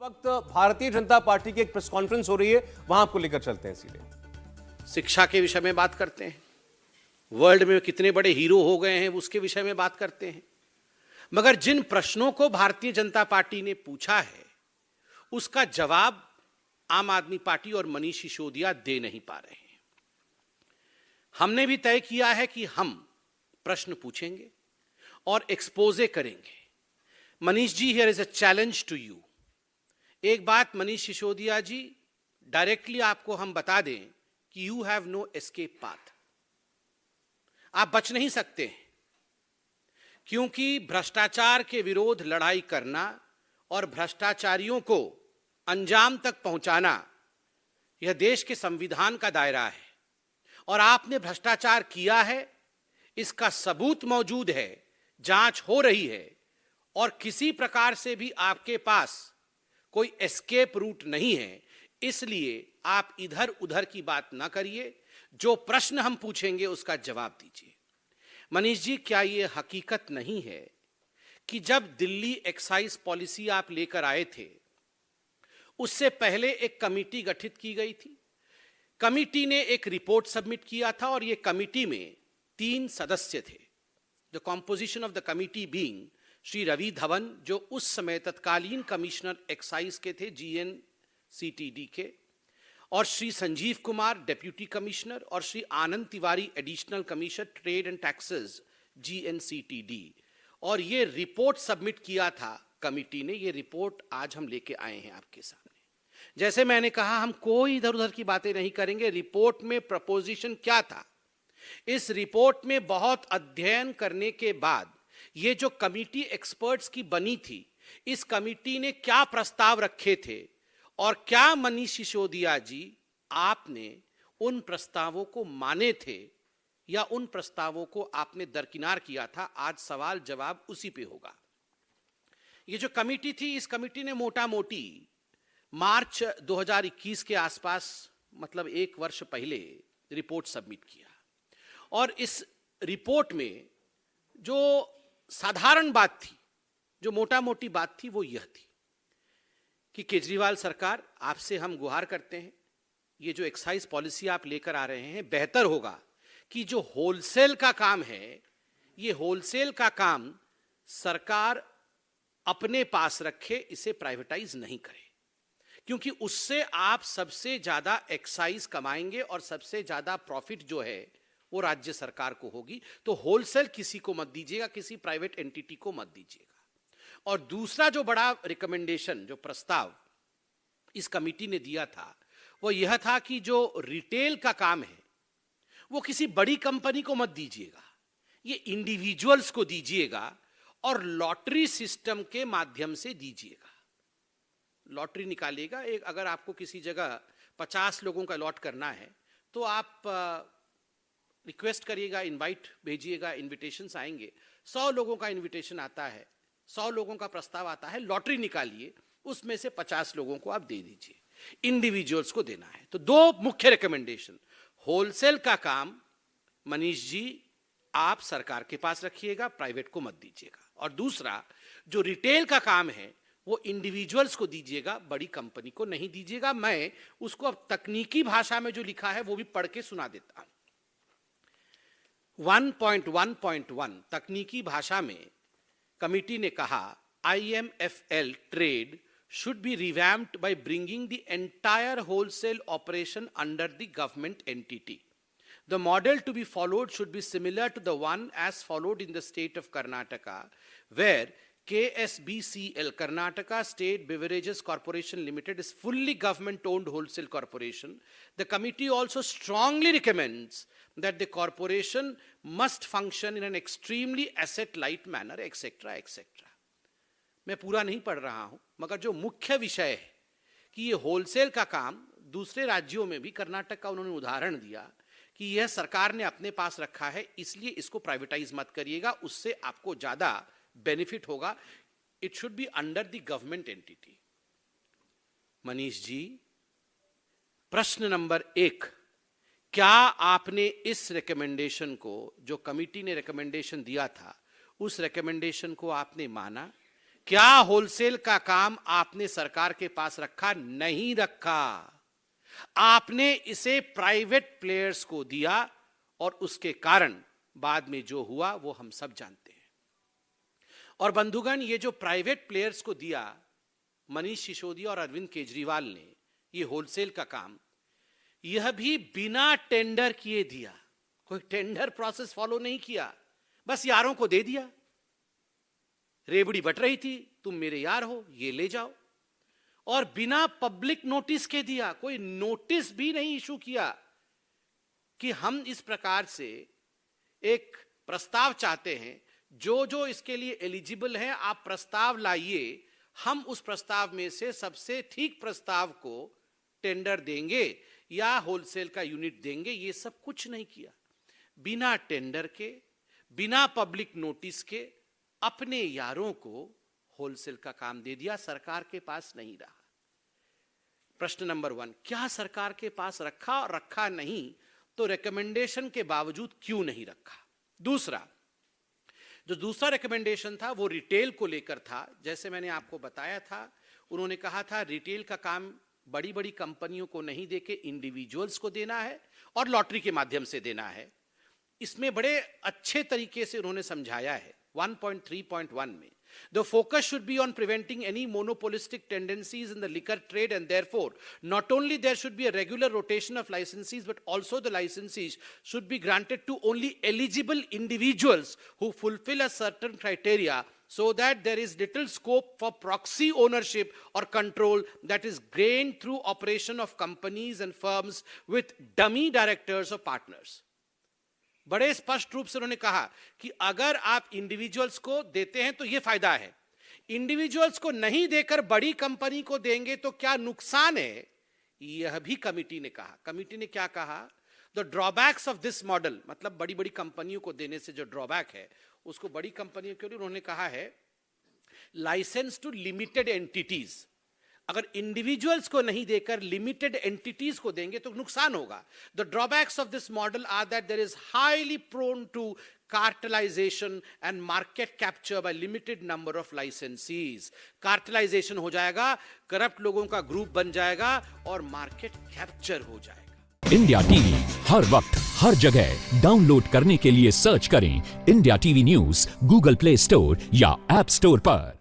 वक्त भारतीय जनता पार्टी की एक प्रेस कॉन्फ्रेंस हो रही है, वहां आपको लेकर चलते हैं सीधे। शिक्षा के विषय में बात करते हैं, वर्ल्ड में कितने बड़े हीरो हो गए हैं उसके विषय में बात करते हैं। मगर जिन प्रश्नों को भारतीय जनता पार्टी ने पूछा है उसका जवाब आम आदमी पार्टी और मनीष सिसोदिया दे नहीं पा रहे हैं। हमने भी तय किया है कि हम प्रश्न पूछेंगे और एक्सपोजे करेंगे। Manish ji, here is a challenge to you. एक बात मनीष सिसोदिया जी, डायरेक्टली आपको हम बता दें कि you have no escape path. आप बच नहीं सकते हैं, क्योंकि भ्रष्टाचार के विरोध लड़ाई करना और भ्रष्टाचारियों को अंजाम तक पहुंचाना यह देश के संविधान का दायरा है। और आपने भ्रष्टाचार किया है, इसका सबूत मौजूद है, जांच हो रही है और किसी प्रकार से भी आपके पास कोई एस्केप रूट नहीं है। इसलिए आप इधर उधर की बात ना करिए, जो प्रश्न हम पूछेंगे उसका जवाब दीजिए। मनीष जी, क्या यह हकीकत नहीं है कि जब दिल्ली एक्साइज पॉलिसी आप लेकर आए थे उससे पहले एक कमेटी गठित की गई थी। कमेटी ने एक रिपोर्ट सबमिट किया था और यह कमेटी में 3 सदस्य थे। The composition of the committee being Shri Ravi Dhawan, जो उस समय तत्कालीन कमिश्नर एक्साइज के थे GNCTD के, और श्री संजीव कुमार डेप्यूटी कमिश्नर, और Shri Anand Tiwari additional commissioner trade and taxes GNCTD। और ये रिपोर्ट सबमिट किया था कमिटी ने। ये रिपोर्ट आज हम लेके आए हैं आपके सामने। जैसे मैंने कहा, हम कोई इधर उधर की बातें नहीं करेंगे। रिपोर्ट में प्रपोजिशन क्या था, इस रिपोर्ट में बहुत अध्ययन करने के बाद ये जो कमिटी एक्सपर्ट्स की बनी थी, इस कमिटी ने क्या प्रस्ताव रखे थे और क्या मनीष सिसोदिया जी आपने उन प्रस्तावों को माने थे या उन प्रस्तावों को आपने दरकिनार किया था, आज सवाल जवाब उसी पे होगा। ये जो कमेटी थी, इस कमेटी ने मोटा मोटी मार्च 2021 के आसपास, मतलब 1 वर्ष पहले रिपोर्ट सबमिट किया। और इस रिपोर्ट में जो साधारण बात थी, जो मोटा मोटी बात थी, वो यह थी कि केजरीवाल सरकार, आपसे हम गुहार करते हैं, ये जो एक्साइज पॉलिसी आप लेकर आ रहे हैं, बेहतर होगा कि जो होलसेल का काम है, ये होलसेल का काम सरकार अपने पास रखे, इसे प्राइवेटाइज नहीं करे, क्योंकि उससे आप सबसे ज्यादा एक्साइज कमाएंगे और सबसे ज्यादा प्रॉफिट जो है वो राज्य सरकार को होगी। तो होलसेल किसी को मत दीजिएगा, किसी प्राइवेट एंटिटी को मत दीजिएगा। और दूसरा जो बड़ा रिकमेंडेशन, जो प्रस्ताव इस कमेटी ने दिया था, वो यह था कि जो रिटेल का काम है वो किसी बड़ी कंपनी को मत दीजिएगा, ये इंडिविजुअल्स को दीजिएगा और लॉटरी सिस्टम के माध्यम से दीजिएगा। लॉटरी निकालिएगा। एक, अगर आपको किसी जगह 50 लोगों का लॉट करना है तो आप रिक्वेस्ट करिएगा, इनवाइट भेजिएगा, इनविटेशंस आएंगे। 100 लोगों का इनविटेशन आता है, 100 लोगों का प्रस्ताव आता है, लॉटरी निकालिए, उसमें से 50 लोगों को आप दे दीजिए, इंडिविजुअल्स को देना है। तो 2 मुख्य रिकमेंडेशन, होलसेल का काम मनीष जी आप सरकार के पास रखिएगा, प्राइवेट को मत दीजिएगा। और दूसरा, जो रिटेल का काम है वो इंडिविजुअल्स को दीजिएगा, बड़ी कंपनी को नहीं दीजिएगा। मैं उसको अब तकनीकी भाषा में जो लिखा है वो भी पढ़ के सुना देता हूं। 1.1.1 तकनीकी भाषा में कमिटी ने कहा, IMFL trade should be revamped by bringing the entire wholesale operation under the government entity. The model to be followed should be similar to the one as followed in the state of Karnataka, where KSBCL, Karnataka State Beverages Corporation Limited, is fully government-owned wholesale corporation. The committee also strongly recommends that the corporation must function in an extremely asset-light manner, etc., etc. मैं पूरा नहीं पढ़ रहा हूं, मगर जो मुख्य विषय है कि ये होलसेल का काम दूसरे राज्यों में भी, कर्नाटक का उन्होंने उदाहरण दिया कि यह सरकार ने अपने पास रखा है, इसलिए इसको प्राइवेटाइज मत करिएगा, उससे आपको ज्यादा बेनिफिट होगा। It should be under the government entity. Manish ji, प्रश्न नंबर 1, क्या आपने इस रिकमेंडेशन को, जो कमिटी ने रिकमेंडेशन दिया था, उस रिकमेंडेशन को आपने माना? क्या होलसेल का काम आपने सरकार के पास रखा? नहीं रखा। आपने इसे प्राइवेट प्लेयर्स को दिया और उसके कारण बाद में जो हुआ वो हम सब जानते हैं। और बंधुगण, ये जो प्राइवेट प्लेयर्स को दिया मनीष सिसोदिया और अरविंद केजरीवाल ने, ये होलसेल का काम, यह भी बिना टेंडर किए दिया। कोई टेंडर प्रोसेस फॉलो नहीं किया, बस यारों को दे दिया। रेवड़ी बट रही थी, तुम मेरे यार हो, ये ले जाओ। और बिना पब्लिक नोटिस के दिया, कोई नोटिस भी नहीं इशू किया कि हम इस प्रकार से एक प्रस्ताव चाहते हैं, जो जो इसके लिए एलिजिबल हैं आप प्रस्ताव लाइए, हम उस प्रस्ताव में से सबसे ठीक प्रस्ताव को टेंडर देंगे या होलसेल का यूनिट देंगे। ये सब कुछ नहीं किया। बिना टेंडर के, बिना पब्लिक नोटिस के अपने यारों को होलसेल का काम दे दिया, सरकार के पास नहीं रहा। प्रश्न नंबर 1, क्या सरकार के पास रखा? और रखा नहीं तो रिकमेंडेशन के बावजूद क्यों नहीं रखा? दूसरा, जो दूसरा रिकमेंडेशन था वो रिटेल को लेकर था। जैसे मैंने आपको बताया था, उन्होंने कहा था रिटेल का काम बड़ी बड़ी कंपनियों को नहीं देके इंडिविजुअल्स को देना है और लॉटरी के माध्यम से देना है। इसमें बड़े अच्छे तरीके से उन्होंने समझाया है 1.3.1 में। The focus should be on preventing any monopolistic tendencies in the liquor trade, and therefore not only there should be a regular rotation of licensees, but also the licensees should be granted to only eligible individuals who fulfill a certain criteria, so that there is little scope for proxy ownership or control that is gained through operation of companies and firms with dummy directors or partners. बड़े स्पष्ट रूप से उन्होंने कहा कि अगर आप individuals को देते हैं तो यह फायदा है, इंडिविजुअल्स को नहीं देकर बड़ी कंपनी को देंगे तो क्या नुकसान है, यह भी कमिटी ने कहा। कमिटी ने क्या कहा? The drawbacks of this model, मतलब बड़ी बड़ी कंपनियों को देने से जो ड्रॉबैक है उसको बड़ी कंपनियों के लिए उन्होंने कहा है लाइसेंस टू लिमिटेड एंटिटीज। अगर इंडिविजुअल्स को नहीं देकर लिमिटेड एंटिटीज को देंगे तो नुकसान होगा। The drawbacks of this model are that there is highly prone to cartelisation and market capture by limited number of licensees. Cartelisation हो जाएगा, करप्ट लोगों का ग्रुप बन जाएगा और मार्केट कैप्चर हो जाएगा। इंडिया टीवी हर वक्त हर जगह डाउनलोड करने के लिए सर्च करें India TV news Google play store या ऐप स्टोर पर।